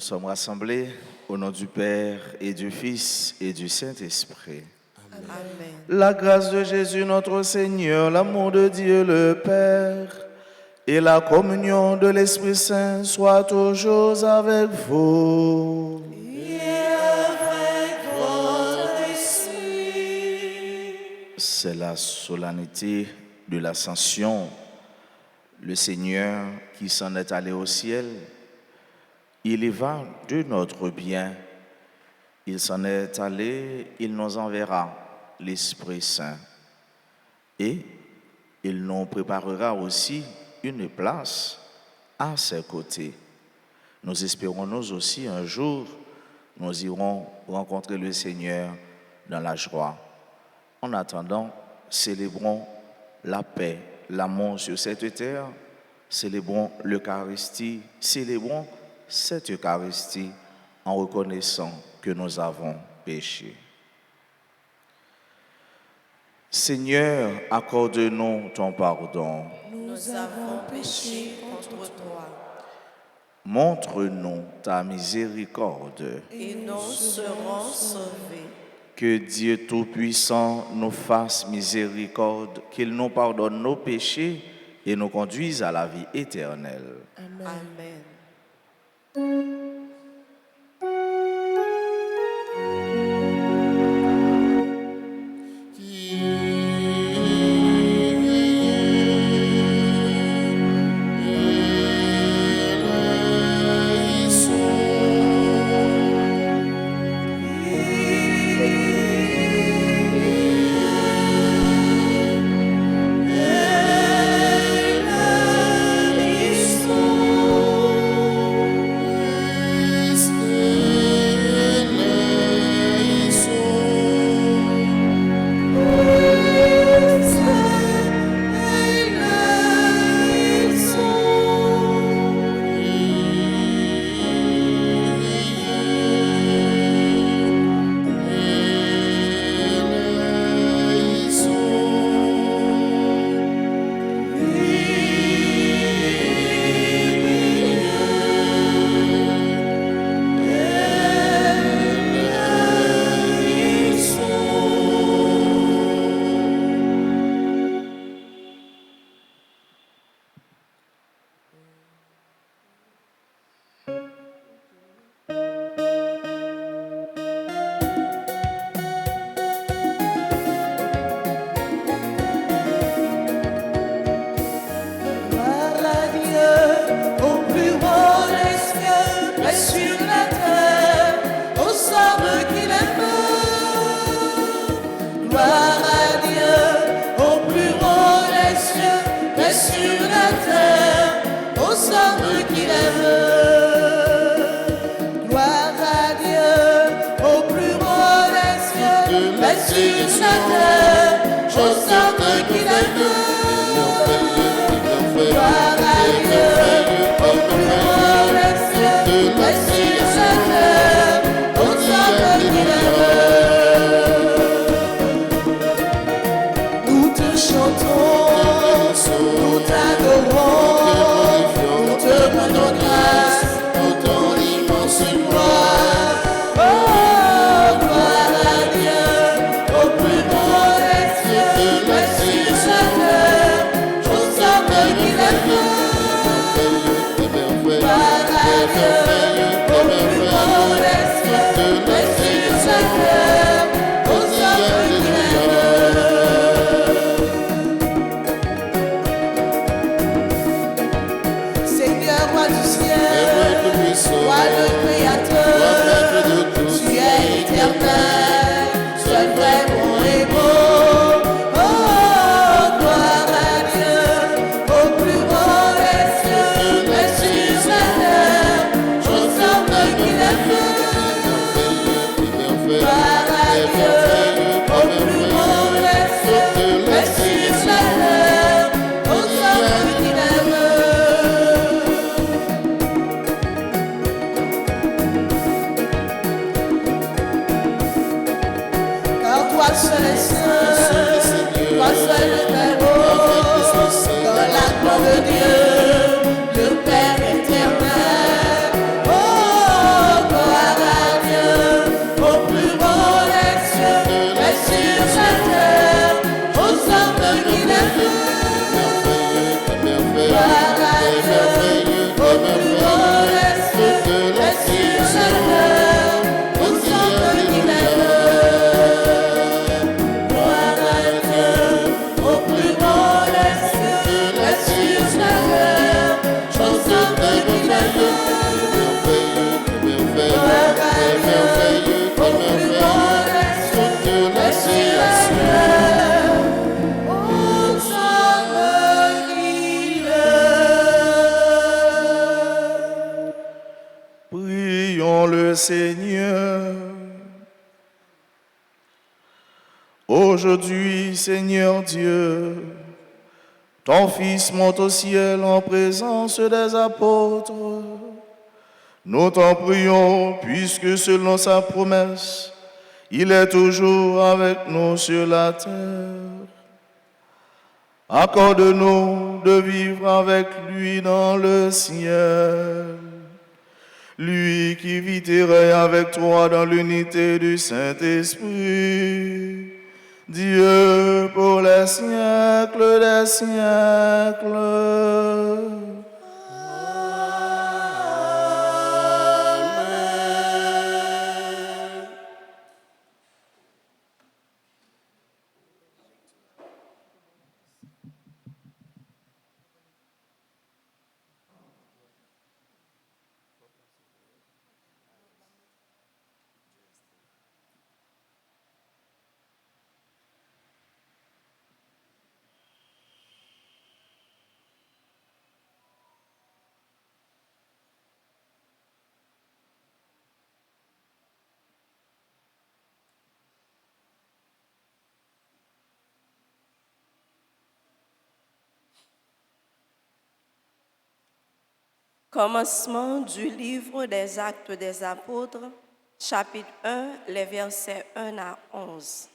Nous sommes rassemblés au nom du Père et du Fils et du Saint-Esprit. Amen. La grâce de Jésus notre Seigneur, l'amour de Dieu le Père et la communion de l'Esprit Saint soient toujours avec vous. Et avec votre esprit. C'est la solennité de l'Ascension. Le Seigneur qui s'en est allé au ciel, il y va de notre bien. Il s'en est allé, il nous enverra l'Esprit Saint. Et il nous préparera aussi une place à ses côtés. Nous espérons nous aussi un jour, nous irons rencontrer le Seigneur dans la joie. En attendant, célébrons la paix, l'amour sur cette terre, célébrons l'Eucharistie, célébrons cette Eucharistie en reconnaissant que nous avons péché. Seigneur, accorde-nous ton pardon. Nous avons péché contre toi. Montre-nous ta miséricorde. Et nous serons sauvés. Que Dieu Tout-Puissant nous fasse miséricorde, qu'il nous pardonne nos péchés et nous conduise à la vie éternelle. Amen. Dieu, le Père éternel. Oh, Aujourd'hui, Seigneur Dieu, ton Fils monte au ciel en présence des apôtres. Nous t'en prions, puisque selon sa promesse, il est toujours avec nous sur la terre. Accorde-nous de vivre avec lui dans le ciel. Lui qui vit et règne avec toi dans l'unité du Saint-Esprit, Dieu pour les siècles des siècles. Commencement du livre des Actes des Apôtres, chapitre 1, les versets 1 à 11.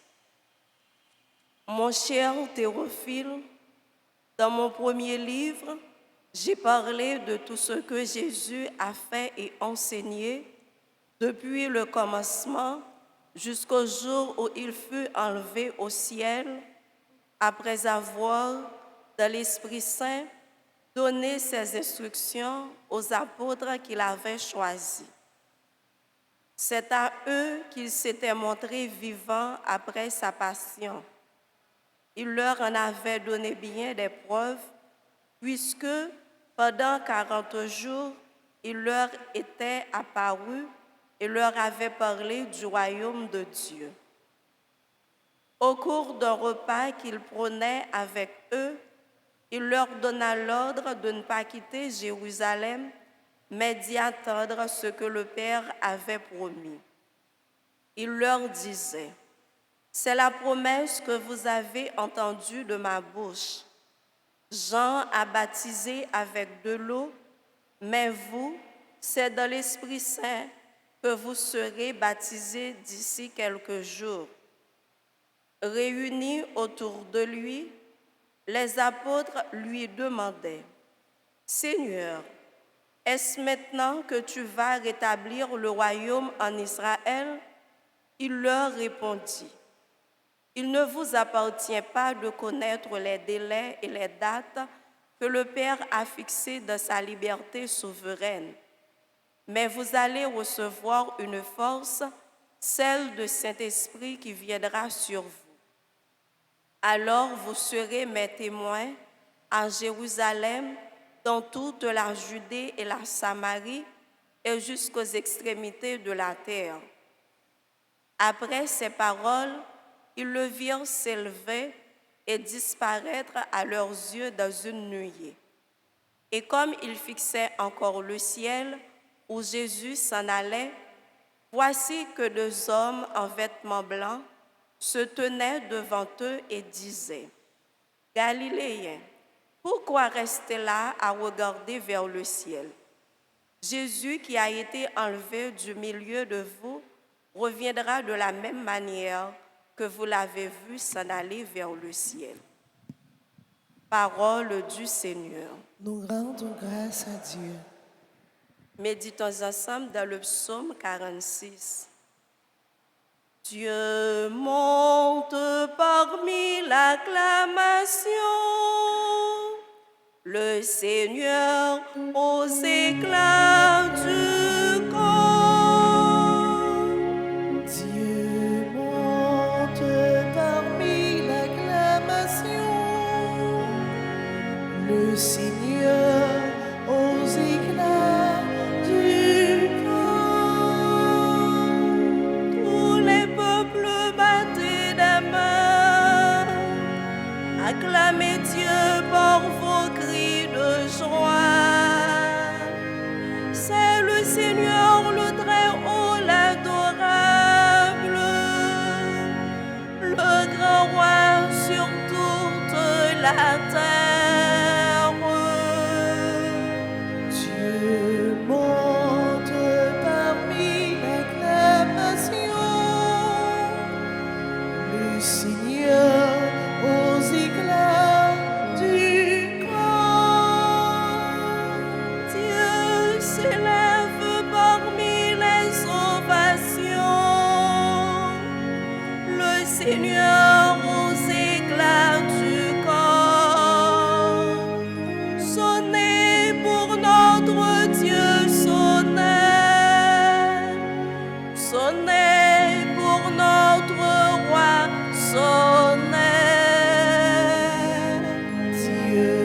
Mon cher Théophile, dans mon premier livre, j'ai parlé de tout ce que Jésus a fait et enseigné depuis le commencement jusqu'au jour où il fut enlevé au ciel, après avoir, dans l'Esprit Saint, donné ses instructions aux apôtres qu'il avait choisis. C'est à eux qu'il s'était montré vivant après sa passion. Il leur en avait donné bien des preuves, puisque pendant 40 jours, il leur était apparu et leur avait parlé du royaume de Dieu. Au cours d'un repas qu'il prenait avec eux, il leur donna l'ordre de ne pas quitter Jérusalem, mais d'y attendre ce que le Père avait promis. Il leur disait, « C'est la promesse que vous avez entendue de ma bouche. Jean a baptisé avec de l'eau, mais vous, c'est dans l'Esprit Saint que vous serez baptisés d'ici quelques jours. » Réunis autour de lui, les apôtres lui demandaient, « Seigneur, est-ce maintenant que tu vas rétablir le royaume en Israël ?» Il leur répondit, « Il ne vous appartient pas de connaître les délais et les dates que le Père a fixées dans sa liberté souveraine, mais vous allez recevoir une force, celle du Saint-Esprit qui viendra sur vous. Alors vous serez mes témoins à Jérusalem, dans toute la Judée et la Samarie et jusqu'aux extrémités de la terre. » Après ces paroles, ils le virent s'élever et disparaître à leurs yeux dans une nuée. Et comme ils fixaient encore le ciel où Jésus s'en allait, voici que 2 hommes en vêtements blancs se tenaient devant eux et disaient, « Galiléens, pourquoi rester là à regarder vers le ciel? Jésus qui a été enlevé du milieu de vous reviendra de la même manière que vous l'avez vu s'en aller vers le ciel. » Parole du Seigneur. Nous rendons grâce à Dieu. Méditons ensemble dans le psaume 46. Dieu monte parmi l'acclamation, le Seigneur aux éclats du corps. Dieu monte parmi l'acclamation, le Seigneur aux éclats du corps. Tous les peuples battez des mains, acclamez Dieu par vos cris de joie. C'est le Seigneur, le Le Seigneur aux éclats du corps. Dieu s'élève parmi les ovations. Le Seigneur aux éclats du corps. Sonnez pour notre Dieu, sonnez. Sonnez pour notre roi, sonnez. Dieu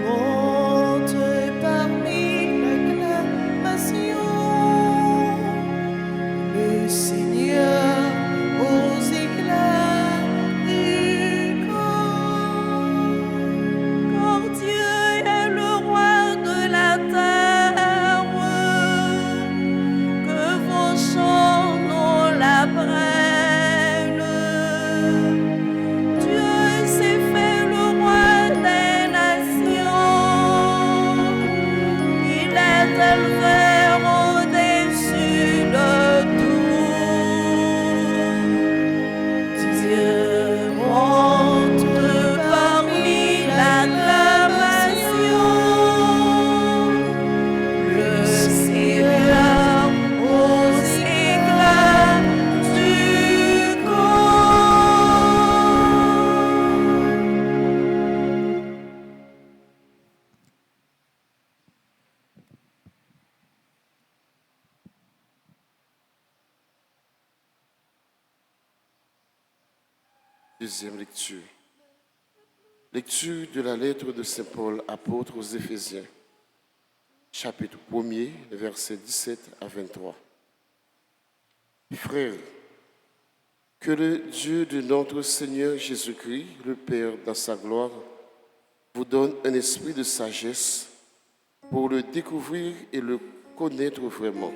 monte parmi l'acclamation. Le Seigneur aux éclats du corps. Car Dieu est le roi de la terre, que vos chants nous l'apprennent. Dieu s'est fait le roi des nations, il est élevé au-dessus de tout. Dieu monte parmi l'acclamation. Le Seigneur aux éclats du corps. Deuxième lecture. Lecture de la lettre de Saint Paul, apôtre aux Éphésiens, chapitre 1er, versets 17 à 23. Frères, que le Dieu de notre Seigneur Jésus-Christ, le Père dans sa gloire, vous donne un esprit de sagesse pour le découvrir et le connaître vraiment.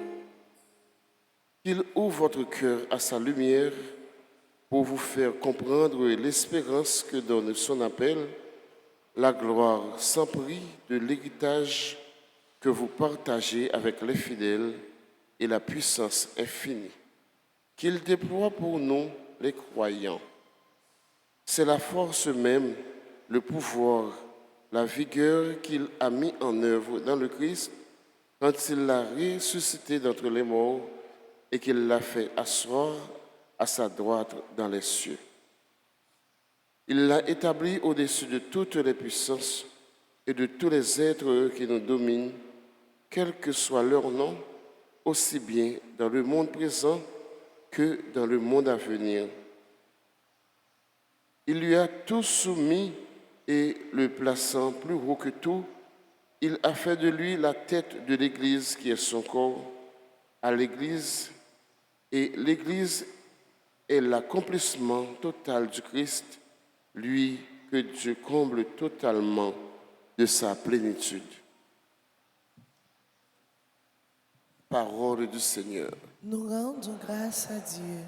Qu'il ouvre votre cœur à sa lumière pour vous faire comprendre l'espérance que donne son appel, la gloire sans prix de l'héritage que vous partagez avec les fidèles et la puissance infinie qu'il déploie pour nous, les croyants. C'est la force même, le pouvoir, la vigueur qu'il a mis en œuvre dans le Christ quand il l'a ressuscité d'entre les morts et qu'il l'a fait asseoir à sa droite dans les cieux. Il l'a établi au-dessus de toutes les puissances et de tous les êtres qui nous dominent, quel que soit leur nom, aussi bien dans le monde présent que dans le monde à venir. Il lui a tout soumis et le plaçant plus haut que tout, il a fait de lui la tête de l'Église qui est son corps, à l'Église, et l'Église est l'accomplissement total du Christ, lui que Dieu comble totalement de sa plénitude. Parole du Seigneur. Nous rendons grâce à Dieu.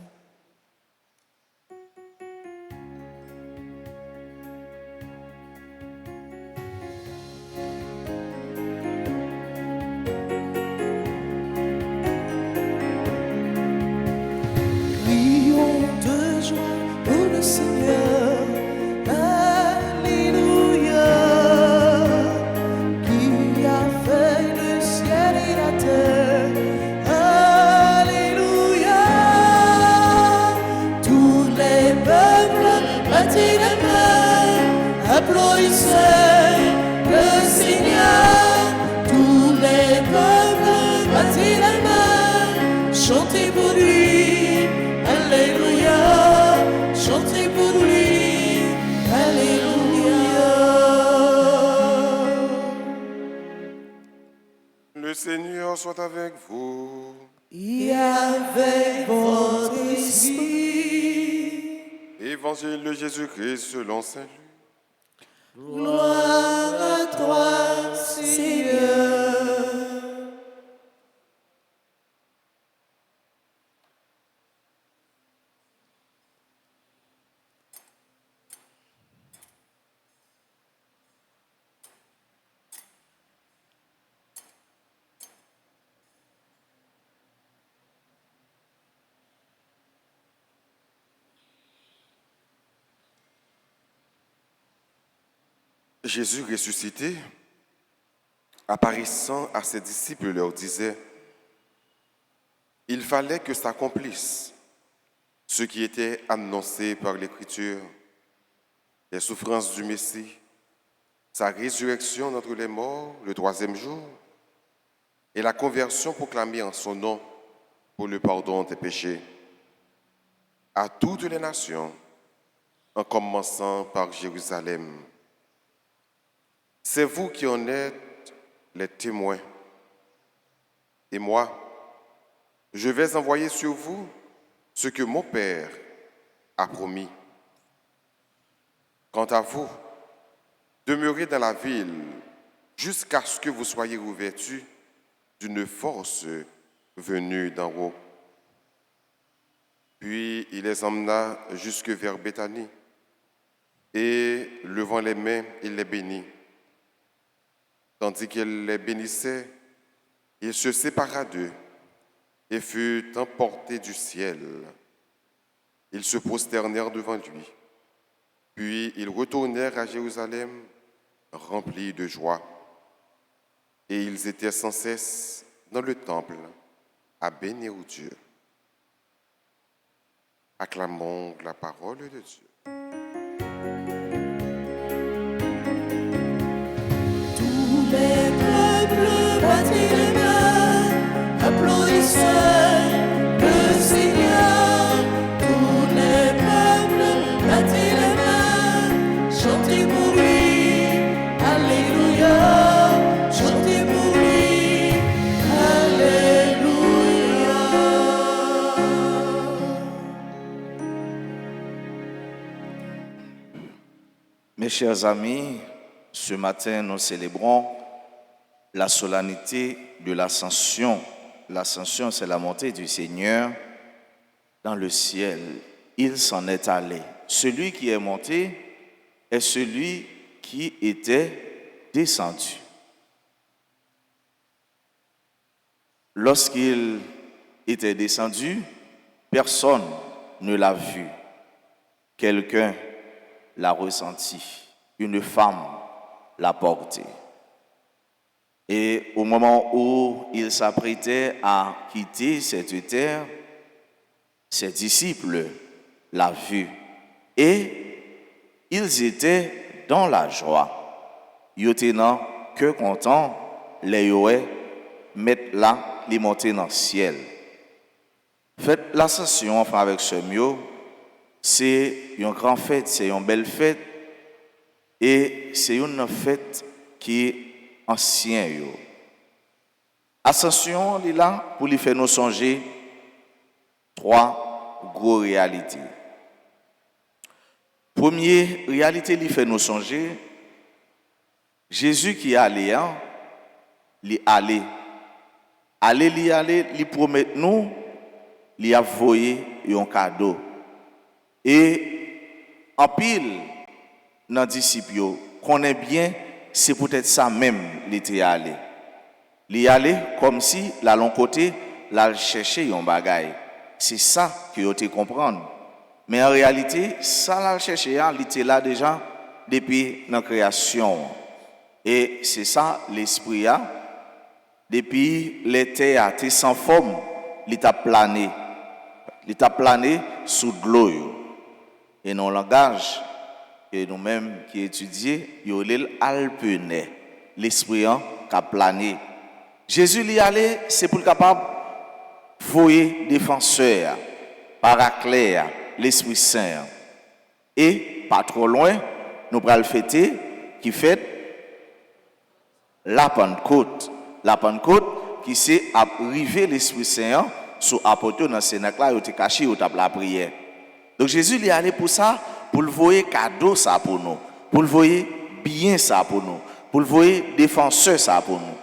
Crions de joie pour le Seigneur. Alléluia. Qui a fait le ciel et la terre. Alléluia. Tous les peuples battez les mains, applaudissez le Seigneur. Tous les peuples battez les mains, chantez pour lui. Alléluia, chantez pour lui. Alléluia. Le Seigneur soit avec vous. Et avec votre esprit, Évangile de Jésus-Christ selon Saint Luc. gloire à toi, Seigneur. Jésus ressuscité, apparaissant à ses disciples, leur disait, « Il fallait que s'accomplisse ce qui était annoncé par l'Écriture, les souffrances du Messie, sa résurrection d'entre les morts le 3e jour et la conversion proclamée en son nom pour le pardon des péchés à toutes les nations, en commençant par Jérusalem. C'est vous qui en êtes les témoins. Et moi, je vais envoyer sur vous ce que mon Père a promis. Quant à vous, demeurez dans la ville jusqu'à ce que vous soyez revêtus d'une force venue d'en haut. Puis il les emmena jusque vers Béthanie, et levant les mains, il les bénit. Tandis qu'il les bénissait, il se sépara d'eux et fut emporté du ciel. Ils se prosternèrent devant lui. Puis ils retournèrent à Jérusalem remplis de joie. Et ils étaient sans cesse dans le temple à bénir Dieu. Acclamons la parole de Dieu. Tous les peuples battent les mains, applaudissez le Seigneur. Tous les peuples battent les mains, chantez pour lui, Alléluia. Chantez pour lui, Alléluia. Mes chers amis, ce matin, nous célébrons la solennité de l'Ascension. L'Ascension, c'est la montée du Seigneur dans le ciel. Il s'en est allé. Celui qui est monté est celui qui était descendu. Lorsqu'il était descendu, personne ne l'a vu. Quelqu'un l'a ressenti. Une femme l'a porté. Et au moment où il s'apprêtait à quitter cette terre, ses disciples l'ont vu. Et ils étaient dans la joie. Ils étaient que contents, les yoé mettre là, les monter dans le ciel. Faites l'ascension enfin avec ce mieux. C'est une grande fête, c'est une belle fête et c'est une fête qui est ancienne. Ascension est là pour lui faire nous songer 3 grosses réalités. Première réalité, lui fait nous songer Jésus qui est allé, il allé, il promet nous, il a envoyé un cadeau. Et en pile, dans les disciples, connaît bien, c'est peut-être ça même, il était allé. Il est allé comme si, là, l'on côté, là, chercher un bagage. C'est ça que vous te comprendre. Mais en réalité, ça, là, chercher, il était là déjà depuis la création. Et c'est ça, l'esprit, depuis l'été, était sans forme, il t'a plané. Il t'a plané sous de l'eau. Et nos langages, et nous-mêmes qui étudions, il y a l'alpené, l'esprit qui a plané. Jésus y allé, c'est pour le capable de voyer défenseur, paraclère, l'Esprit Saint. Et pas trop loin, nous allons fêter qui fête la Pentecôte. La Pentecôte qui s'est arrivé l'Esprit Saint sur apôtre dans ce là, il était caché au table la prière. Donc Jésus est allé pour ça, pour le voyer cadeau ça pour nous, pour le voyer bien ça pour nous, pour le voyer défenseur ça pour nous.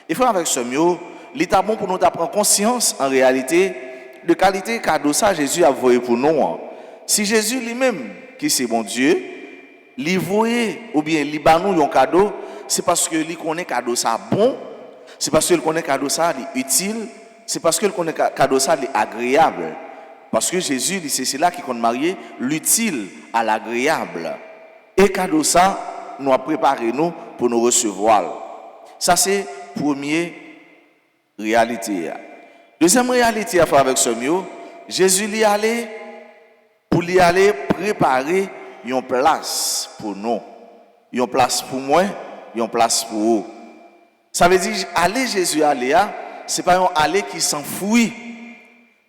Et frère avec ce mieux, l'état bon pour nous prendre conscience en réalité de qualité cadeau ça Jésus a voyé pour nous. Si Jésus lui-même qui c'est bon Dieu, lui voyait ou bien lui ba nous un cadeau, c'est parce que lui connaît cadeau ça bon, c'est parce que il connaît cadeau ça utile, c'est parce que il connaît cadeau ça agréable. Parce que Jésus, c'est cela qui compte marier l'utile à l'agréable. Et cadeau ça, nous a préparé nous pour nous recevoir. Ça c'est première réalité. Deuxième réalité à faire avec ce mieux, Jésus y allait pour lui aller préparer une place pour nous, une place pour moi, une place pour vous. Ça veut dire aller Jésus aller, c'est pas un aller qui s'enfuit.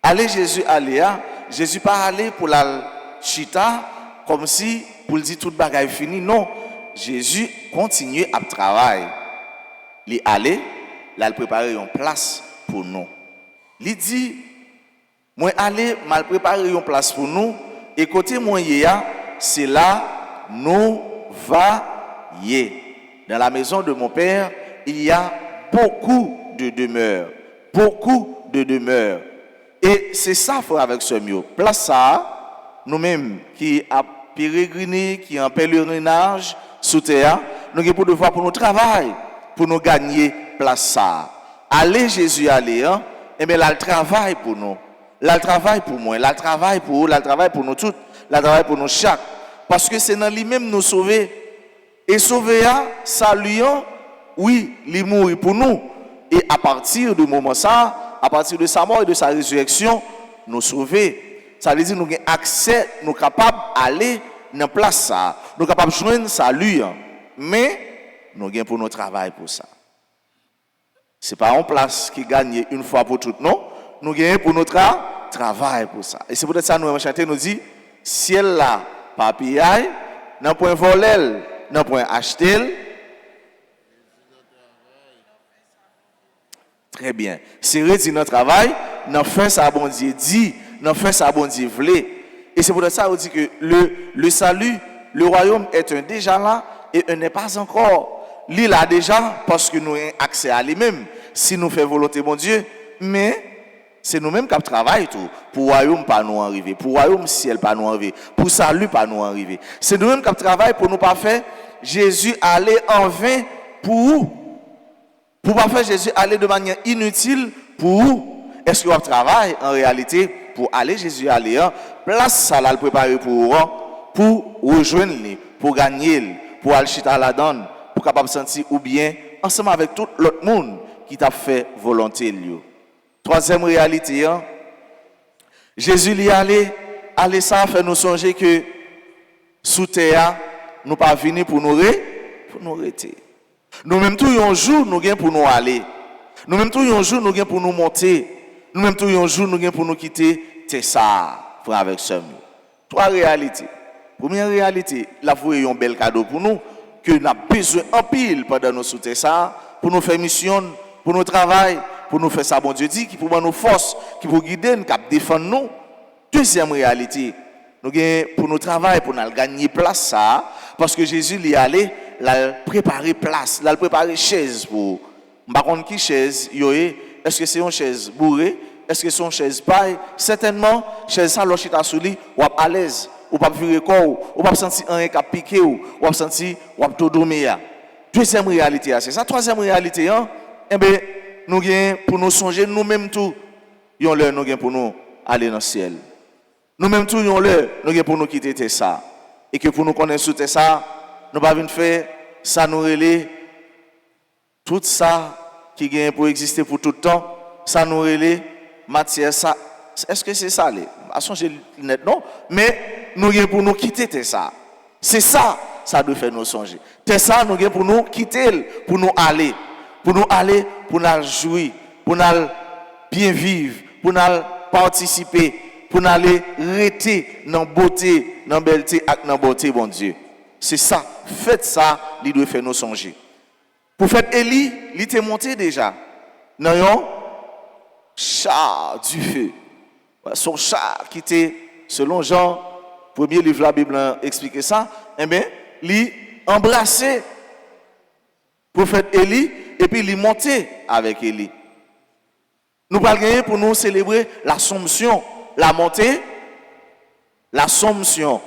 Aller Jésus aller, Jésus pas aller pour la chita comme si pour dire toute bagaille fini. Non, Jésus continue à travailler. Il aller, là il préparer une place pour nous. Il dit moi aller mal préparer une place pour nous et côté moi c'est là nous va y. Dans la maison de mon père, il y a beaucoup de demeures, beaucoup de demeures. Et c'est ça faut avec ce mieux. Place ça, nous-mêmes qui a pérégriné, qui en pèlerinage sous terre, nous avons pour devoir pour nous travailler, pour nous gagner place ça. Allez Jésus aller, hein? Et bien là le travail pour nous. Là le travail pour moi, là le travail pour vous, là le travail pour nous tous, là le travail pour nous chaque. Parce que c'est dans lui-même nous sauver. Et sauver, saluant, oui, il mourit pour nous. Et à partir du moment ça, à partir de sa mort et de sa résurrection, nous sauver. Ça veut dire que nous avons accès, nous sommes capables d'aller dans la place ça. Nous sommes capables de joindre salut. Mais nous avons pour notre travail pour ça. Ce n'est pas une place qui gagne une fois pour toutes, non. Nous avons pour notre travail pour ça. Et c'est peut-être ça que nous avons chanté, nous dit, ciel là, papier, dans point voler, dans point acheter. Très bien. C'est redit notre travail, nous fait ça bon Dieu dit, nous fait ça bon Dieu voulait. Et c'est pour ça qu'on dit que le salut, le royaume est un déjà là et un n'est pas encore. L'île a déjà parce que nous avons accès à lui-même. Si nous faisons volonté bon Dieu, mais c'est nous-mêmes qui travaillons tout. Pour le royaume pas nous arriver, pour le royaume ciel pas nous arriver, pour le salut pas nous arriver. C'est nous-mêmes qui travaillons pour nous pas faire Jésus aller en vain pour où? Pour ne pas faire Jésus aller de manière inutile pour où? Est-ce que vous travaillez en réalité pour aller Jésus aller place ça là le préparer pour rejoindre lui, pour gagner, pour aller chita la donne, pour capable sentir ou bien ensemble avec tout l'autre monde qui t'a fait volonté lui. Troisième réalité, Jésus lui aller ça fait nous songer que sous terre nous pas venir pour nous arrêter. Nous même tout un jour nous gain pour nous aller. Nous même tout un jour nous gain pour nous monter. Nous même tout un jour nous gain pour nous quitter. C'est ça, frère avec somme. Trois réalités. Première réalité, la foi est un bel cadeau pour nous que nous avons besoin en pile pendant nos sous ça pour nous faire mission, pour nous travail, pour nous faire ça bon Dieu dit qui pour nous force, qui pour guider, qui défendre nous. Deuxième réalité, nous gain pour nous travail pour nous gagner place ça parce que Jésus lui allait la préparer place, la préparer chaise pour. Par contre qui chaise est-ce que c'est une chaise bourrée, est-ce que c'est une chaise paille? Certainement chaise ça l'ochita sous lui ou à l'aise, ou pas virer corps, ou pas sentir un qui piqué ou pas sentir ou tout dormir. Deuxième réalité c'est ça. Troisième réalité eh ben nous gain pour nous songer nous-mêmes tout yon l'heure nous gain pour nous aller dans le ciel. Nous-mêmes tout yon l'heure nous gain pour nous quitter ça et que pour nous connaître sous ça nous pas venir faire ça nous relais tout ça qui gagne pour exister pour tout le temps ça nous relais matière ça est-ce que c'est ça à songer net non mais nous gagne pour nous quitter ça c'est ça doit faire nous songer ça nous gagne pour nous quitter pour nous aller pour nous jouir pour nous bien vivre pour nous participer pour nous aller rester dans beauté dans belleté et dans beauté bon Dieu. C'est ça, faites ça, il doit faire nous songer. Pour faire Élie, il était monté déjà. Dans un char du feu. Son char qui était, selon Jean, premier livre de la Bible explique ça, eh bien, il embrassé le prophète Élie et puis il monté avec Élie. Nous parlons pour nous célébrer l'Assomption, la montée, l'Assomption.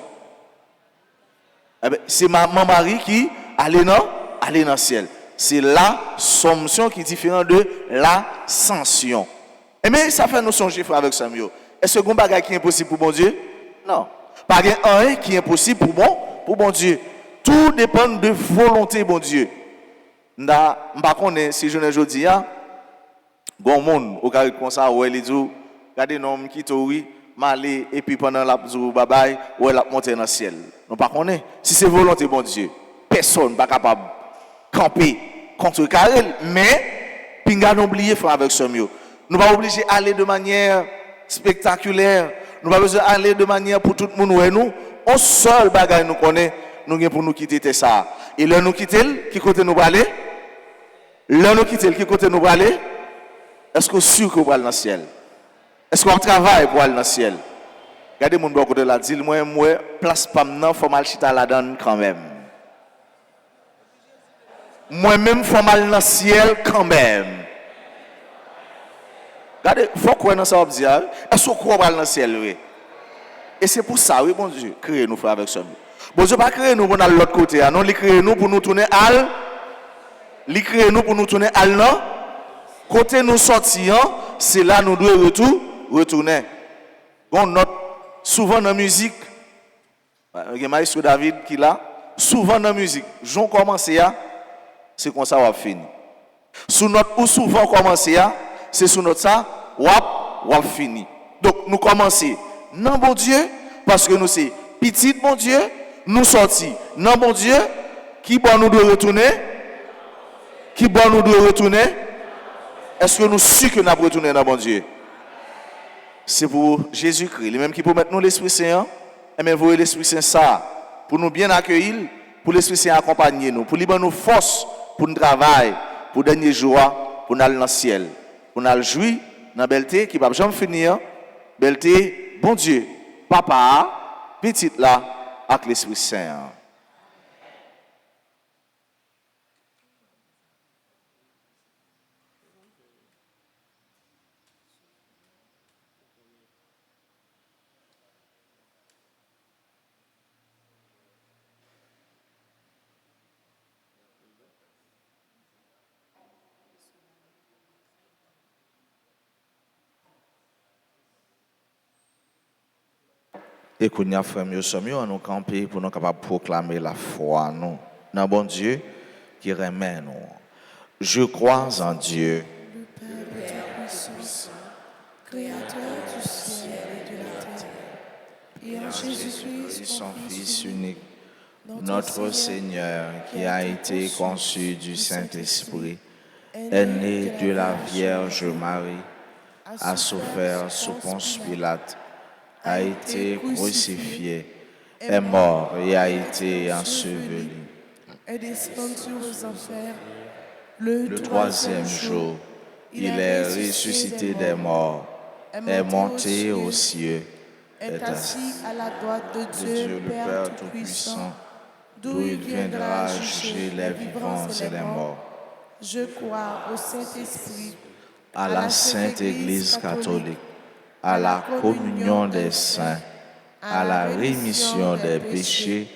C'est mon mari qui allait dans le ciel. C'est l'Assomption qui est différente de l'ascension. Et bien, ça fait nous songer, frère, avec Samuel. Est-ce que bagage qui est impossible pour bon Dieu? Non. Pas rien qui est impossible pour bon Dieu. Tout tout dépend de volonté, bon Dieu. Je ne sais pas si je ne dis pas, bon monde, au cas comme ça, où il dit, regardez, non, qui oui, malé, et puis pendant la babaye, où elle a monté dans le ciel. Non, pas connaît. Si c'est volonté, bon Dieu, personne n'est capable de camper contre Karel, mais, pinga n'oubliez frère avec ce mieux. Nous ne sommes pas obligés d'aller de manière spectaculaire. Nous ne sommes pas obligés d'aller de manière pour tout le monde. Nous, on seul bagage nous connaît, nous avons pour nous quitter ça. Et là, nous quitter, qui côté nous aller? Là, nous quitter, qui côté nous aller? Est-ce que sûr que vous allez dans le ciel? Est-ce qu'on travaille pour aller dans le ciel? Regardez mon bon côté là, dis-moi, place pas maintenant, faut mal chita la donne quand même. Moi-même, faut mal dans le ciel quand même. Regardez, il faut qu'on ait ça, est-ce qu'on croit dans le ciel, oui? Et c'est pour ça, oui, bon Dieu, créez nous frère avec ça. Bon Dieu, pas créer nous pour aller de l'autre côté, non, il crée nous pour nous tourner à il crée nous pour nous tourner à non. Côté nous sortir, c'est là nous devons retourner. On note souvent dans la musique, il y a Maestro David qui là, souvent dans la musique, j'en commence à, c'est comme ça on va finir. Sous notre ou souvent commencer à, c'est sous notre ça, on va finir. Donc nous commençons, non bon Dieu, parce que nous c'est petit bon Dieu, nous sortis, non bon Dieu, qui bon nous doit retourner, qui bon nous doit retourner. Est-ce que nous sommes que nous avons retourné dans bon Dieu? C'est pour Jésus-Christ, lui-même qui peut mettre nous l'Esprit Saint, et même vous l'Esprit Saint ça, pour nous bien accueillir, pour l'Esprit Saint accompagner nous, pour libérer nos forces, pour nous travailler, pour dernier jour, pour nous aller dans le ciel, pour nous jouir dans la belleté qui ne va jamais finir, belleté, bon Dieu, papa, petite là, avec l'Esprit Saint. Et qu'on y a frère mieux sommes nous camper pour nous capables de proclamer la foi nous dans bon Dieu qui remet nous. Je crois en Dieu, Le Père Tout-Puissant, Créateur du ciel et de la terre, et en Jésus-Christ, son Fils unique, notre Seigneur qui a été conçu du Saint-Esprit, est né de la Vierge Marie, a souffert sous Ponce Pilate, a été crucifié, est mort et a été enseveli. est descendu aux enfers. Le troisième jour, il est ressuscité des morts, est monté aux cieux, est assis à la droite de Dieu, le Père Tout-Puissant, d'où il viendra juger les vivants et les morts. Je crois au Saint-Esprit, À la Sainte Église catholique, à la communion des saints, à la rémission des péchés,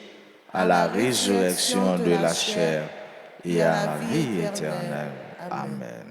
à la résurrection de la chair et à la vie éternelle. Amen.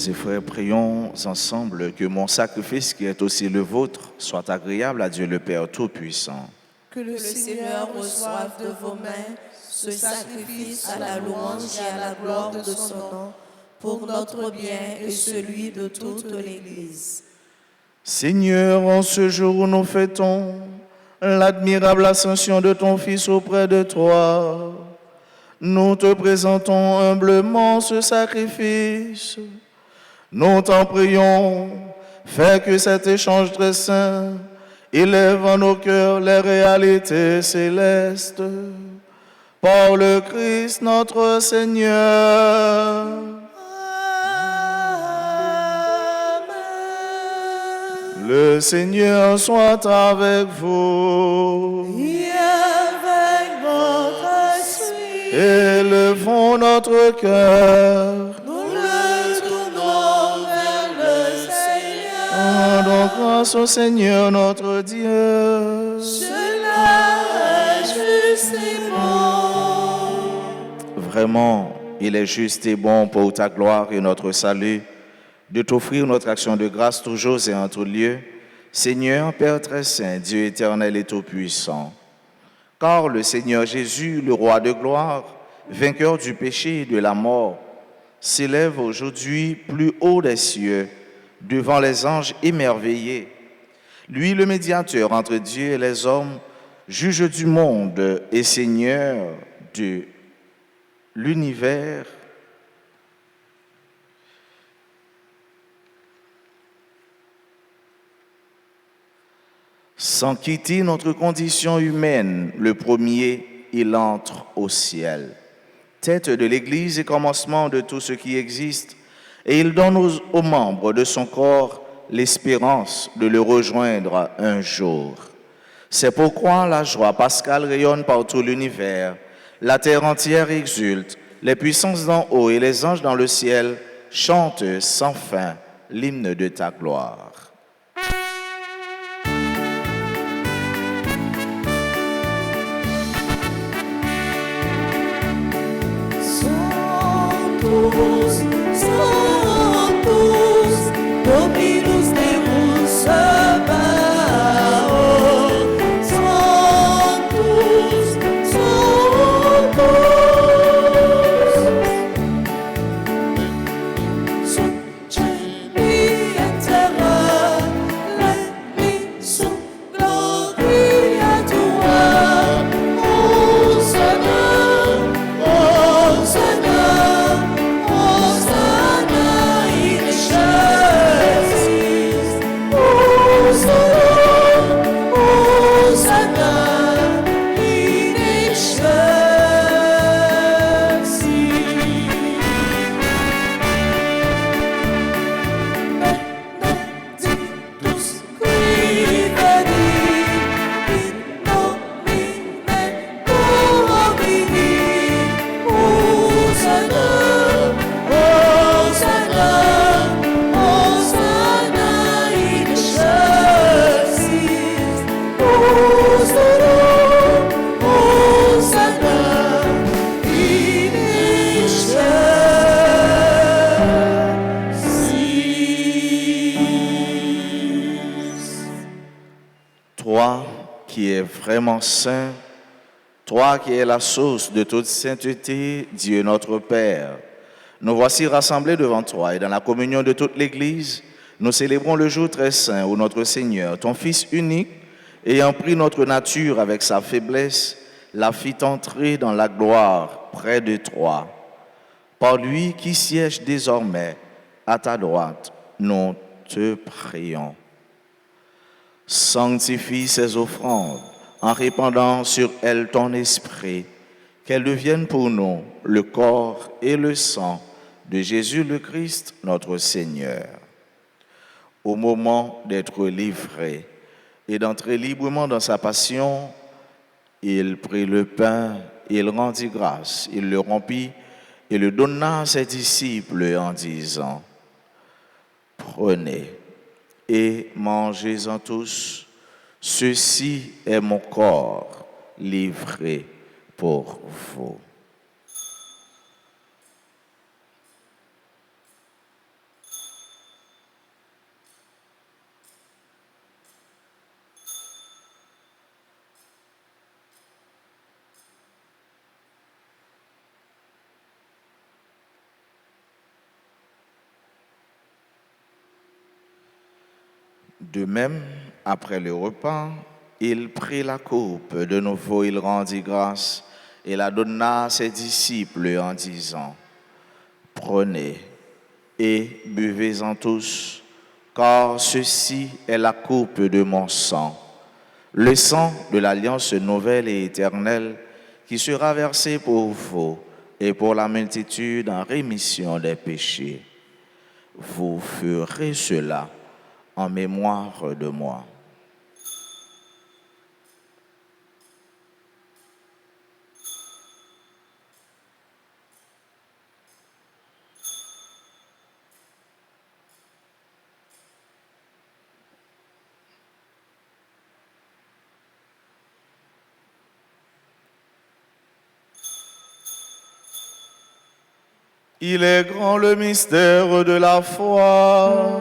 Sœurs et frères, prions ensemble que mon sacrifice, qui est aussi le vôtre, soit agréable à Dieu le Père Tout-Puissant. Que le Seigneur reçoive de vos mains ce sacrifice à la louange et à la gloire de son nom, pour notre bien et celui de toute l'Église. Seigneur, en ce jour où nous fêtons l'admirable ascension de ton Fils auprès de toi, nous te présentons humblement ce sacrifice. Nous t'en prions, fais que cet échange très saint élève en nos cœurs les réalités célestes. Par le Christ notre Seigneur. Le Seigneur soit avec vous. Et avec votre esprit, Élevons notre cœur. nous le tournons vers le Seigneur. Rendons grâce au Seigneur notre Dieu. Cela est juste et bon. Vraiment, il est juste et bon pour ta gloire et notre salut de t'offrir notre action de grâce toujours et en tout lieu, Seigneur, Père très saint, Dieu éternel et tout-puissant. Car le Seigneur Jésus, le roi de gloire, vainqueur du péché et de la mort, s'élève aujourd'hui plus haut des cieux, devant les anges émerveillés. Lui, le médiateur entre Dieu et les hommes, juge du monde et Seigneur de l'univers. Sans quitter notre condition humaine, le premier, il entre au ciel. Tête de l'Église et commencement de tout ce qui existe, et il donne aux membres de son corps l'espérance de le rejoindre un jour. C'est pourquoi la joie pascale rayonne par tout l'univers, la terre entière exulte, les puissances d'en haut et les anges dans le ciel chantent sans fin l'hymne de ta gloire. Santos, Dominus Deus Sabaoth. Santos, Santos, cieli et terre, les sont gloria tua. Hosanna, Hosanna. Toi qui es vraiment saint, toi qui es la source de toute sainteté, Dieu notre Père, nous voici rassemblés devant toi et dans la communion de toute l'Église, nous célébrons le jour très saint où notre Seigneur, ton Fils unique, ayant pris notre nature avec sa faiblesse, la fit entrer dans la gloire près de toi. Par lui qui siège désormais à ta droite, nous te prions. Sanctifie ces offrandes en répandant sur elles ton esprit, qu'elles deviennent pour nous le corps et le sang de Jésus le Christ, notre Seigneur. Au moment d'être livré et d'entrer librement dans sa passion, il prit le pain, il rendit grâce, il le rompit et le donna à ses disciples en disant : « Prenez et mangez-en tous, ceci est mon corps livré pour vous. » De même, après le repas, il prit la coupe, de nouveau il rendit grâce et la donna à ses disciples en disant, « Prenez et buvez-en tous, car ceci est la coupe de mon sang, le sang de l'alliance nouvelle et éternelle qui sera versé pour vous et pour la multitude en rémission des péchés. Vous ferez cela en mémoire de moi. » Il est grand le mystère de la foi.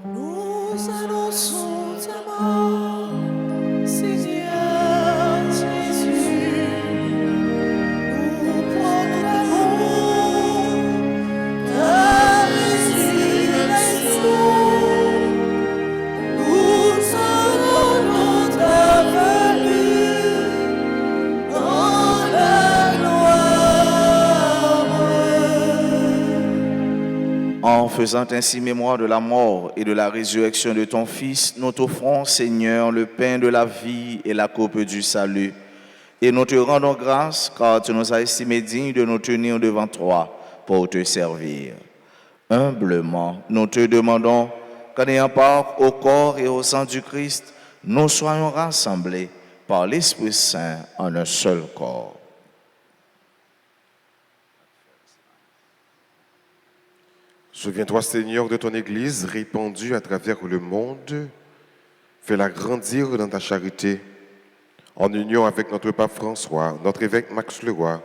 Nous annonçons ta mort, Seigneur Jésus. Nous proclamons ta résurrection. Nous annonçons ta venue dans la En faisant ainsi mémoire de la mort et de la résurrection de ton Fils, nous t'offrons, Seigneur, le pain de la vie et la coupe du salut. Et nous te rendons grâce, car tu nous as estimés dignes de nous tenir devant toi pour te servir. Humblement, nous te demandons qu'en ayant part au corps et au sang du Christ, nous soyons rassemblés par l'Esprit Saint en un seul corps. Souviens-toi, Seigneur, de ton Église répandue à travers le monde. Fais-la grandir dans ta charité, en union avec notre pape François, notre évêque Max Leroy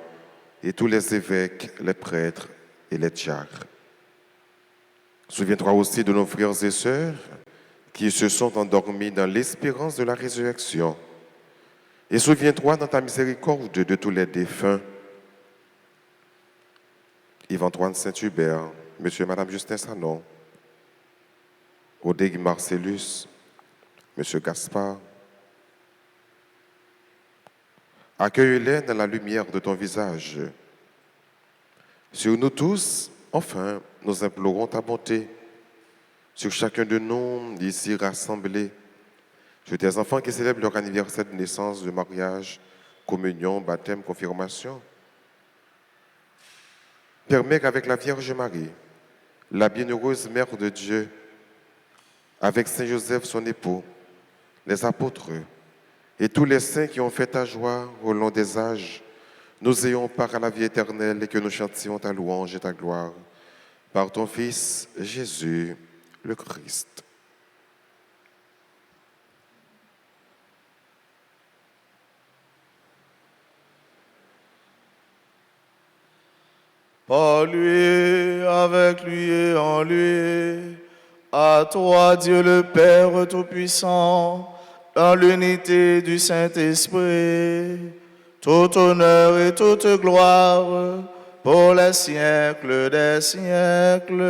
et tous les évêques, les prêtres et les diacres. Souviens-toi aussi de nos frères et sœurs qui se sont endormis dans l'espérance de la résurrection. Et souviens-toi dans ta miséricorde de tous les défunts. Yves-Antoine Saint-Hubert, Monsieur et Madame Justin Sanon, Odègue Marcellus, Monsieur Gaspard. Accueille-les dans la lumière de ton visage. Sur nous tous, enfin, nous implorons ta bonté. Sur chacun de nous, ici rassemblés, sur tes enfants qui célèbrent leur anniversaire de naissance, de mariage, communion, baptême, confirmation. Permets qu'avec la Vierge Marie, la bienheureuse Mère de Dieu, avec Saint Joseph, son époux, les apôtres et tous les saints qui ont fait ta joie au long des âges, nous ayons part à la vie éternelle et que nous chantions ta louange et ta gloire par ton Fils Jésus, le Christ. Par lui, avec lui et en lui, à toi, Dieu le Père Tout-Puissant, dans l'unité du Saint-Esprit, tout honneur et toute gloire pour les siècles des siècles.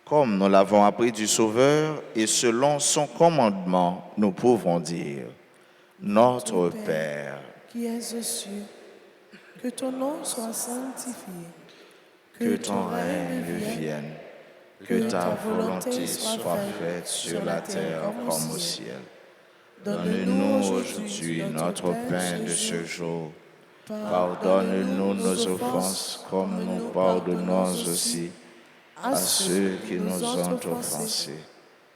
Comme nous l'avons appris du Sauveur et selon son commandement, nous pouvons dire: Notre Père, qui es aux cieux, que ton nom soit sanctifié, que ton règne vienne, que ta volonté soit faite sur la terre comme au ciel. Donne-nous aujourd'hui notre pain de ce jour. Pardonne-nous nos offenses comme nous pardonnons aussi à ceux qui nous ont offensés.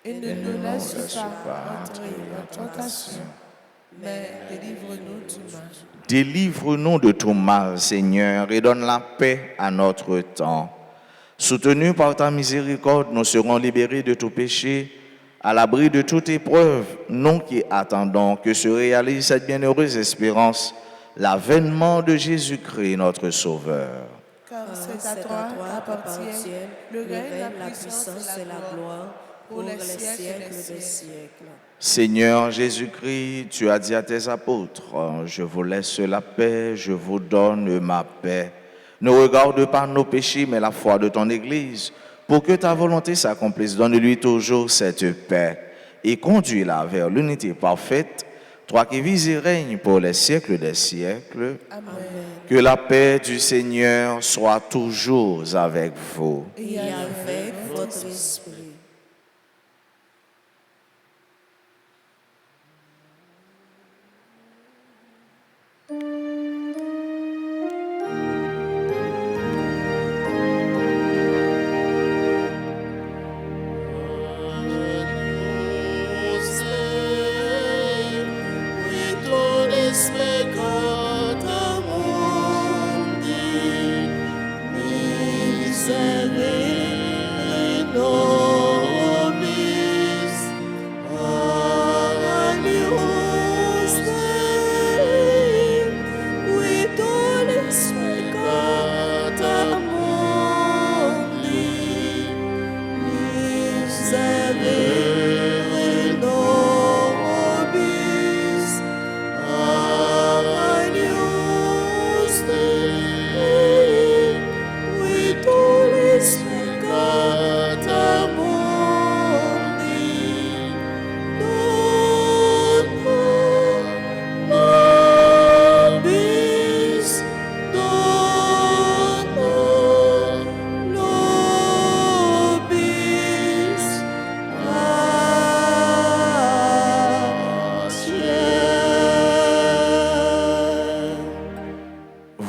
et ne nous laisse pas entrer en tentation, mais délivre-nous du mal. Délivre-nous de tout mal, Seigneur, et donne la paix à notre temps. Soutenus par ta miséricorde, nous serons libérés de tout péché, à l'abri de toute épreuve, nous qui attendons que se réalise cette bienheureuse espérance, l'avènement de Jésus-Christ, notre Sauveur. Car c'est à toi qu'appartient le règne, la puissance et la gloire pour les siècles des siècles. Seigneur Jésus-Christ, tu as dit à tes apôtres, je vous laisse la paix, je vous donne ma paix. Ne regarde pas nos péchés, mais la foi de ton Église. Pour que ta volonté s'accomplisse, donne-lui toujours cette paix et conduis-la vers l'unité parfaite, toi qui vis et règnes pour les siècles des siècles. Amen. Que la paix du Seigneur soit toujours avec vous. Et avec votre esprit.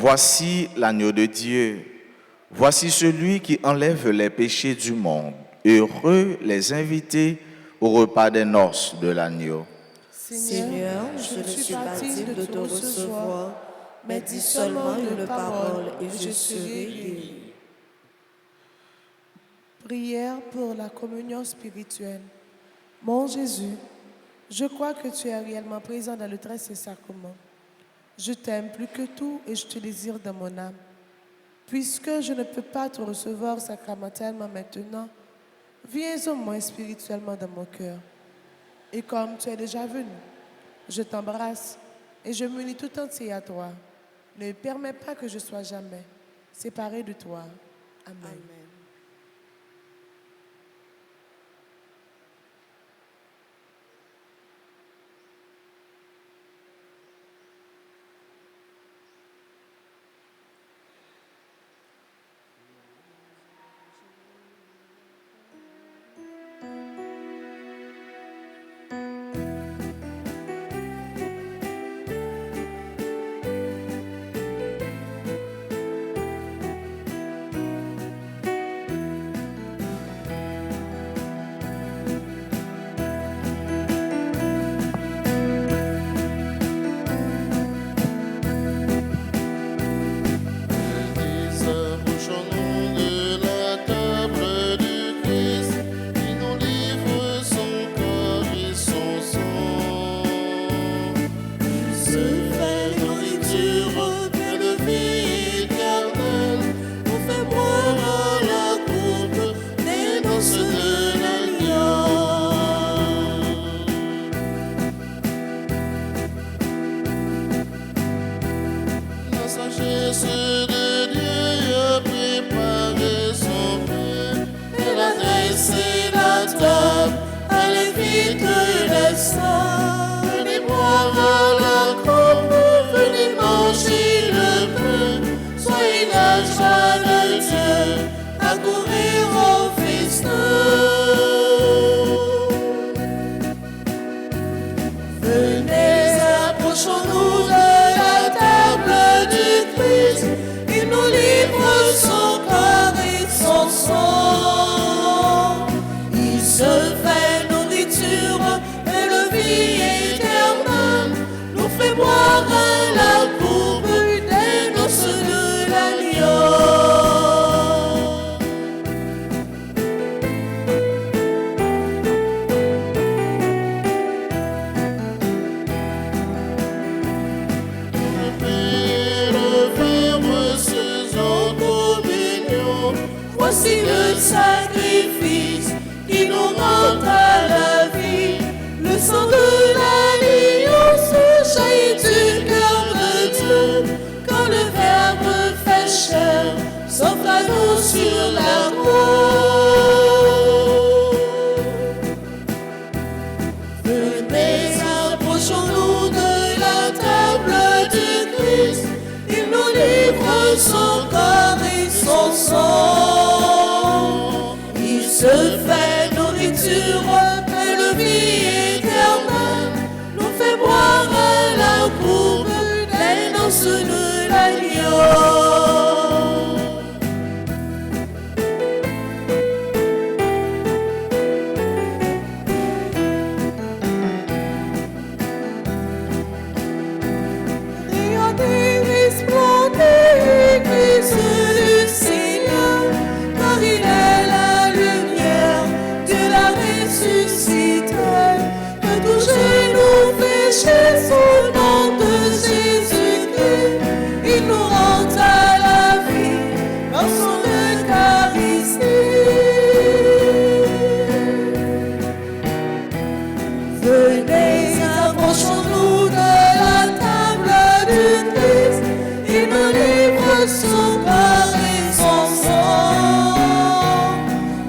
Voici l'agneau de Dieu. Voici celui qui enlève les péchés du monde. Heureux les invités au repas des noces de l'agneau. Seigneur, je ne suis pas digne de te recevoir, mais dis seulement une parole et je serai guéri. Prière pour la communion spirituelle. Mon Jésus, je crois que tu es réellement présent dans le très saint sacrement. Je t'aime plus que tout et je te désire dans mon âme. Puisque je ne peux pas te recevoir sacramentellement maintenant, viens au moins spirituellement dans mon cœur. Et comme tu es déjà venu, je t'embrasse et je m'unis tout entier à toi. Ne permets pas que je sois jamais séparé de toi. Amen. Amen. Venez boire à la coupe, venez manger le pain. Soyez la joie de Dieu, accourir au festin. Venez, approchons-nous de la table du Christ. Il nous livre son corps et son sang. Il se fait nourriture et le vie éternelle. Nous fait boire à la coupe des noces de l'agneau. Voici le sacrifice qui nous rend à la vie. Le sang de l'alliance jaillit du cœur de Dieu quand le Verbe fait chair panneau sur la croix. Venez, approchons-nous de la table du Christ. Il nous livre son corps et son sang. Il se fait nourriture et le vie éternelle. Nous fait boire à la coupe des noces de l'agneau. Regardez, resplendez, Église du Seigneur, car il est la lumière, Dieu l'a ressuscité. Que tout genou fléchisse au nom de Jésus-Christ, il nous rend à la vie dans son Eucharistie. Venez, approchons-nous de la table du Christ, il nous livre son corps et son sang.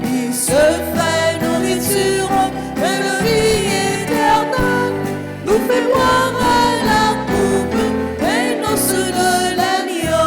Il se fait nourriture et le vie éternelle, nous fait boire à la coupe des noces de l'agneau.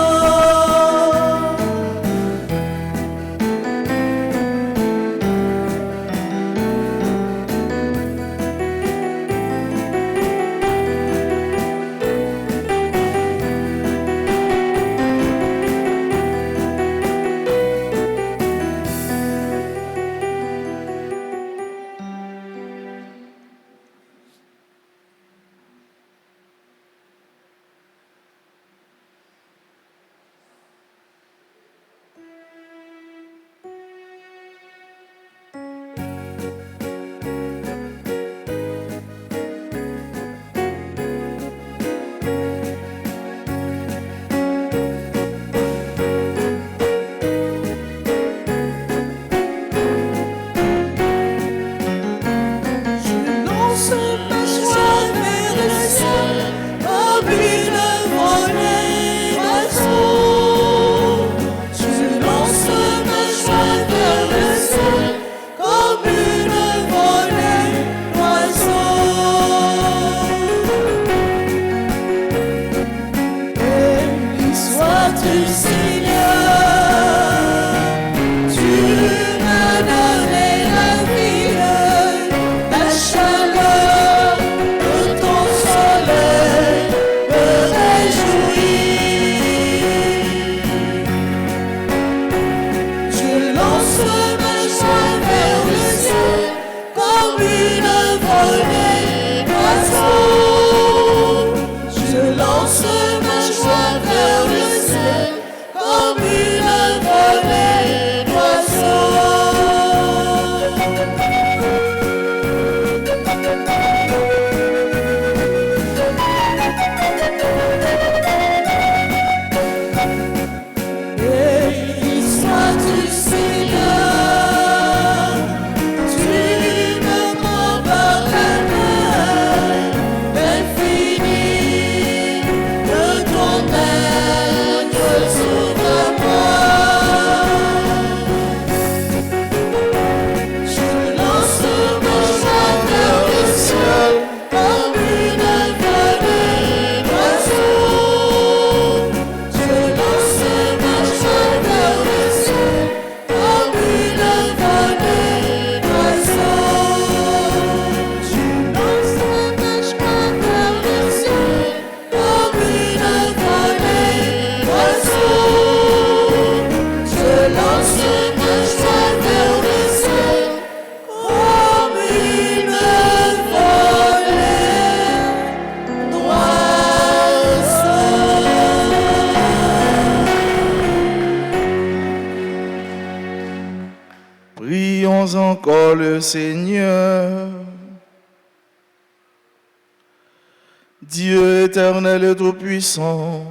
Prions encore le Seigneur. Dieu éternel et tout-puissant,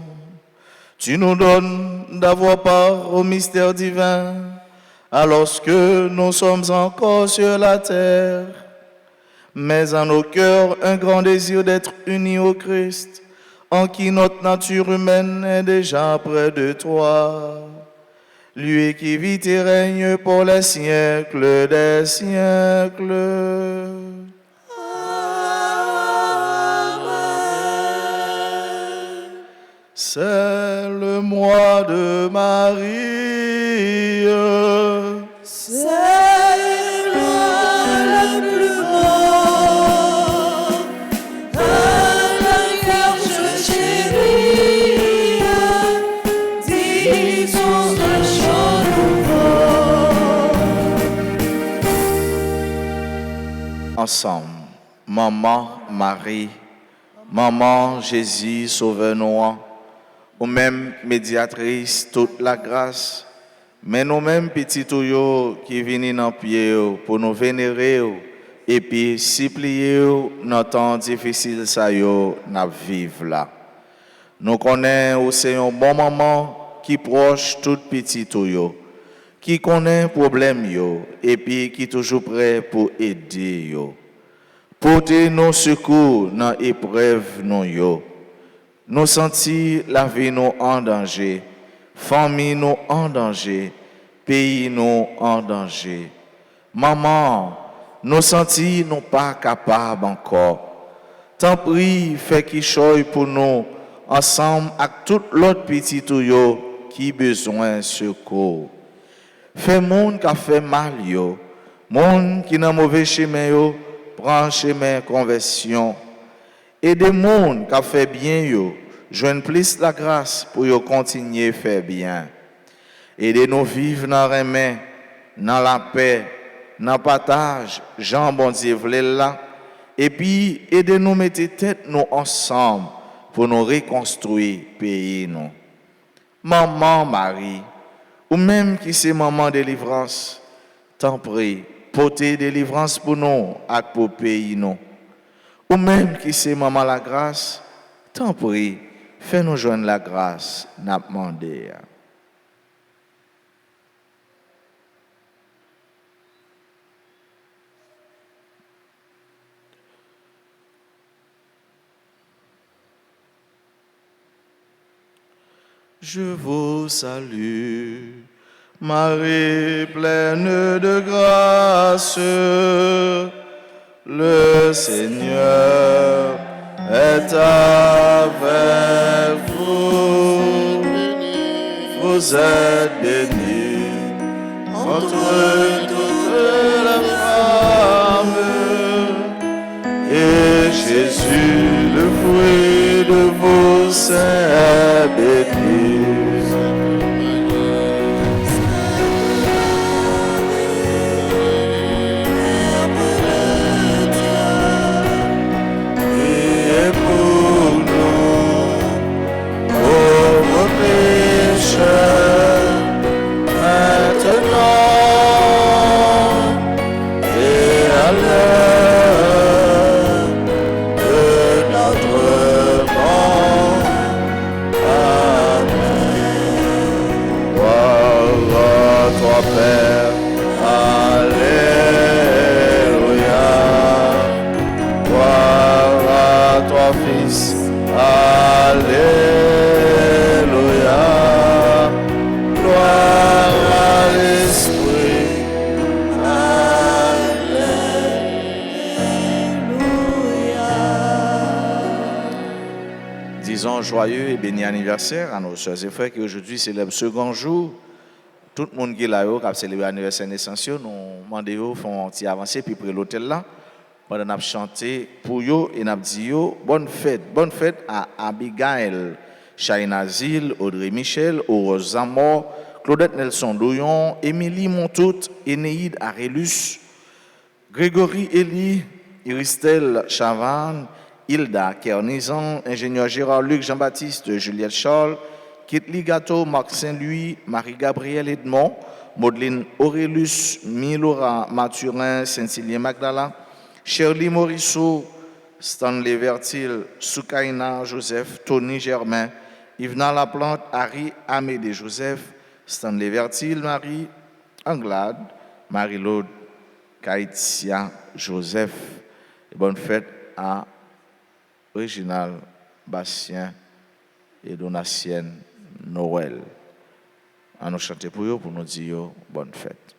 tu nous donnes d'avoir part au mystère divin, alors que nous sommes encore sur la terre, mais en nos cœurs un grand désir d'être unis au Christ, en qui notre nature humaine est déjà près de toi. lui qui vit et règne pour les siècles des siècles. C'est le mois de Marie. C'est le plus beau à la Vierge chérie, disons un chant nouveau. Ensemble, Maman Marie, Maman Jésus, sauveur-nous, ou même médiatrice toute la grâce, mais nous-mêmes petits tuyaux qui viennent dans pied pour nous vénérer et puis supplier dans temps difficile ça yo n'a vivre là. Nous connaissons c'est un bon maman qui proche tout petit tuyau, qui connaît problème yo et puis qui toujours prêt pour aider yo. Porter nos secours dans épreuve non yo. Nous sentir la vie nous en danger, famille nous en danger, pays nous en danger. Maman, nous sentir nous pas capables encore. Tant pis, fais qui choisit pour nous, ensemble avec tout l'autre petit tuyau qui besoin de secours. Fais monde qui a fait mal yo, monde qui dans mauvais chemin yo, prend chemin conversion. Et des monde qui a fait bien yo, joignent plus la grâce pour yo continuer à faire bien. Aidez-nous vivre dans la main, dans la paix, dans le partage, Jean bon Dieu voulait là. Et puis aidez-nous mettre tête nous ensemble pour nous reconstruire pays nous. Maman Marie, ou même qui c'est maman délivrance, t'en prie, portez délivrance pour nous et pour pays nous. Ou même qui c'est maman la grâce, t'en prie, fais-nous joindre la grâce, n'a demandé. Je vous salue, Marie pleine de grâce. Le Seigneur est avec vous. Vous êtes bénie entre toutes les femmes. Et Jésus, le fruit de vos seins, est béni. Joyeux et béni anniversaire à nos soeurs et frères qui aujourd'hui célèbrent ce second jour. Tout le monde qui est là, qui a célébré l'anniversaire naissance, nous demandons de faire un petit avancé puis près l'hôtel là. Pendant qu'on a chanté pour eux et nous avons dit bonne fête à Abigail, Chaynazil, Audrey Michel, Rose Zamor, Claudette Nelson Douillon, Émilie Montout, Énéide Arélus, Grégory Elie, Iristel Chavan, Hilda Kernizan, ingénieur Gérard Luc Jean-Baptiste, Juliette Charles, Kitli Gâteau, Marc Saint-Louis, Marie-Gabrielle Edmond, Maudeline Aurélus, Milora Mathurin, Saint-Hilien Magdala, Shirley Morisseau, Stanley Vertil, Soukaina Joseph, Tony Germain, Yvna Laplante, Harry Amédée Joseph, Stanley Vertil, Marie Anglade, Marie-Laude Kaïtia Joseph. Et bonne fête à Réginal Bastien et Donatienne Noël. à nous chanter pour eux, pour nous dire bonne fête.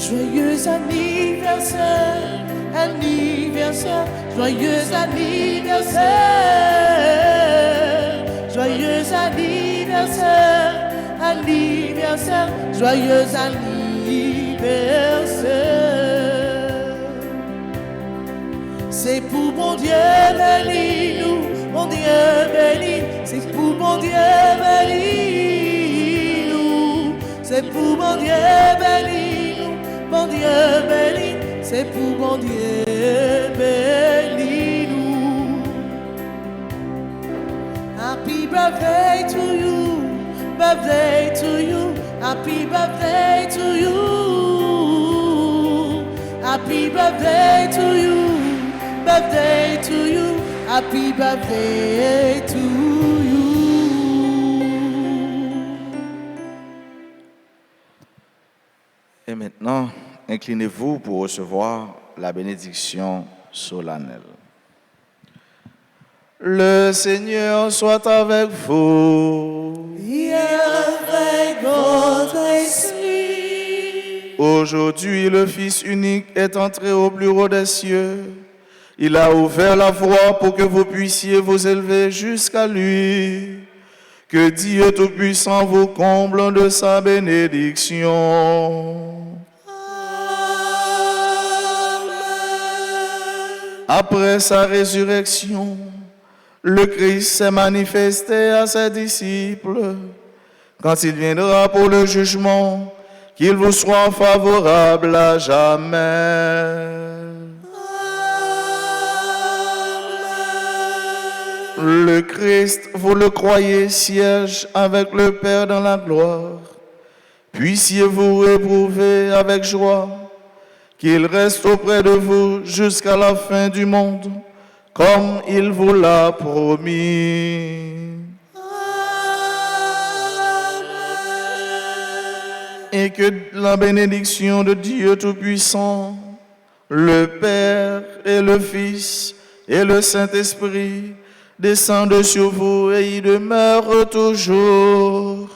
Joyeux anniversaire, anniversaire, joyeux anniversaire, joyeux anniversaire, anniversaire, joyeux anniversaire. C'est pour mon Dieu béni, nous, mon Dieu béni, c'est pour mon Dieu béni, nous, c'est pour mon Dieu béni. Mon Dieu béni, c'est pour mon Dieu béni nous. Happy birthday to you, birthday to you, happy birthday to you, happy birthday to you, birthday to you, happy birthday to you. Et maintenant, inclinez-vous pour recevoir la bénédiction solennelle. Le Seigneur soit avec vous. Et avec votre esprit. Aujourd'hui, le Fils unique est entré au plus haut des cieux. Il a ouvert la voie pour que vous puissiez vous élever jusqu'à lui. Que Dieu Tout-Puissant vous comble de sa bénédiction. Après sa résurrection, le Christ s'est manifesté à ses disciples. Quand il viendra pour le jugement, qu'il vous soit favorable à jamais. Le Christ, vous le croyez, siège avec le Père dans la gloire. Puissiez-vous éprouver avec joie qu'il reste auprès de vous jusqu'à la fin du monde, comme il vous l'a promis. Et que la bénédiction de Dieu Tout-Puissant, le Père et le Fils et le Saint-Esprit descendent sur vous et y demeurent toujours.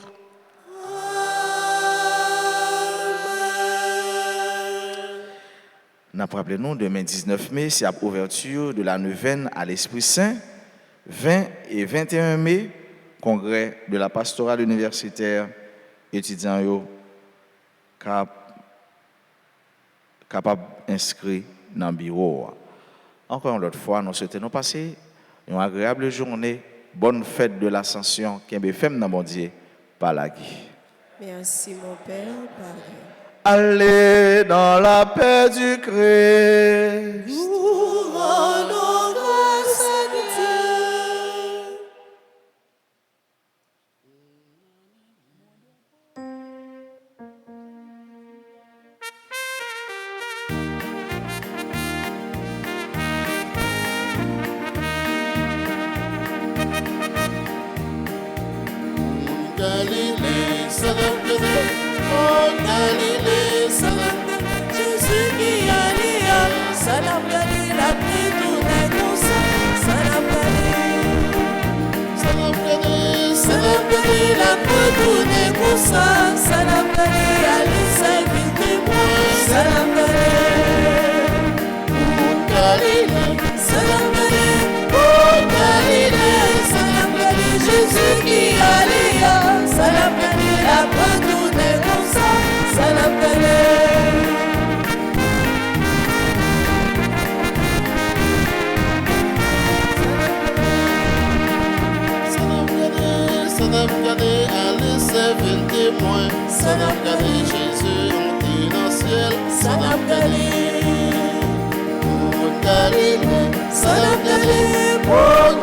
Nous rappelons demain 19 mai, c'est la ouverture de la neuvaine à l'Esprit Saint. 20 et 21 mai, congrès de la pastorale universitaire étudiant capable d'inscrire dans le bureau. Encore une autre fois, nous souhaitons passer une agréable journée, bonne fête de l'Ascension, qui est fait dans mon Dieu, par la Guy. Merci mon Père, Père. Allez dans la paix du Christ. Nous rendons grâce à Dieu. Galilée, salam Galilée, oh Galilée, salam Galilée, Jésus qui allait, salam Galilée, la paix tout est comme ça, salam Galilée. salam Galilée, Salam Galilée, la paix tout est comme ça, salam Galilée, allez servir témoin, salam Galilée. Galilée, Salam Galilée, oh Galilée, salam Galilée, Jésus qui allait, salam Galilée, la paix tout est comme ça, salam Galilée. salam Galilée, allez servir le témoin, salam Galilée, Jésus monté dans le ciel, Salam Galilée, oh Galilée, salam Galilée, oh